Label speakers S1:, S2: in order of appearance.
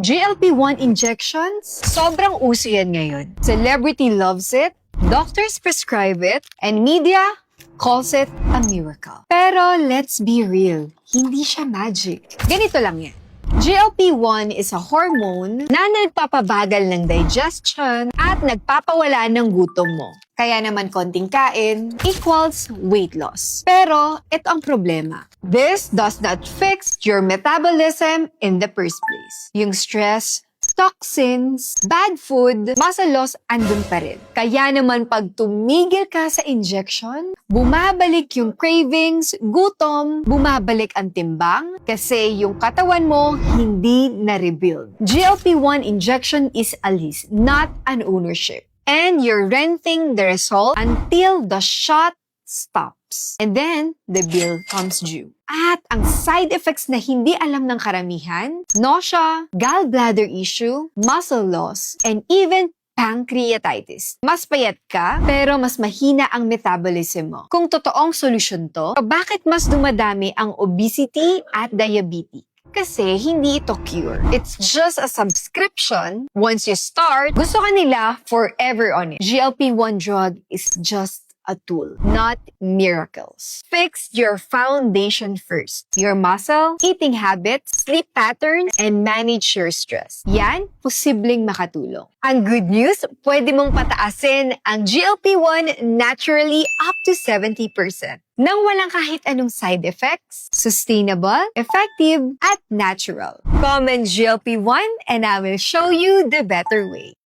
S1: GLP-1 injections, sobrang uso yan ngayon. Celebrity loves it, doctors prescribe it, and media calls it a miracle. Pero let's be real, hindi siya magic. Ganito lang yan. GLP-1 is a hormone na nagpapabagal ng digestion at nagpapawala ng gutom mo. Kaya naman konting kain equals weight loss. Pero ito ang problema. This does not fix your metabolism in the first place. Yung stress, toxins, bad food, muscle loss, andun pa rin. Kaya naman pag tumigil ka sa injection, bumabalik yung cravings, gutom, bumabalik ang timbang, kasi yung katawan mo hindi na-rebuild. GLP-1 injection is a lease, not an ownership. And you're renting the result until the shot stops. And then, the bill comes due. At ang side effects na hindi alam ng karamihan, nausea, gallbladder issue, muscle loss, and even pancreatitis. Mas payat ka, pero mas mahina ang metabolism mo. Kung totoong solusyon to, bakit mas dumadami ang obesity at diabetes? Kasi hindi ito cure. It's just a subscription. Once you start, gusto ka nila forever on it. GLP-1 drug is just a tool, not miracles. Fix your foundation first. Your muscle, eating habits, sleep patterns, and manage your stress. Yan, posibleng makatulong. Ang good news, pwede mong pataasin ang GLP-1 naturally up to 70%. Nang walang kahit anong side effects, sustainable, effective, at natural. Comment GLP-1 and I will show you the better way.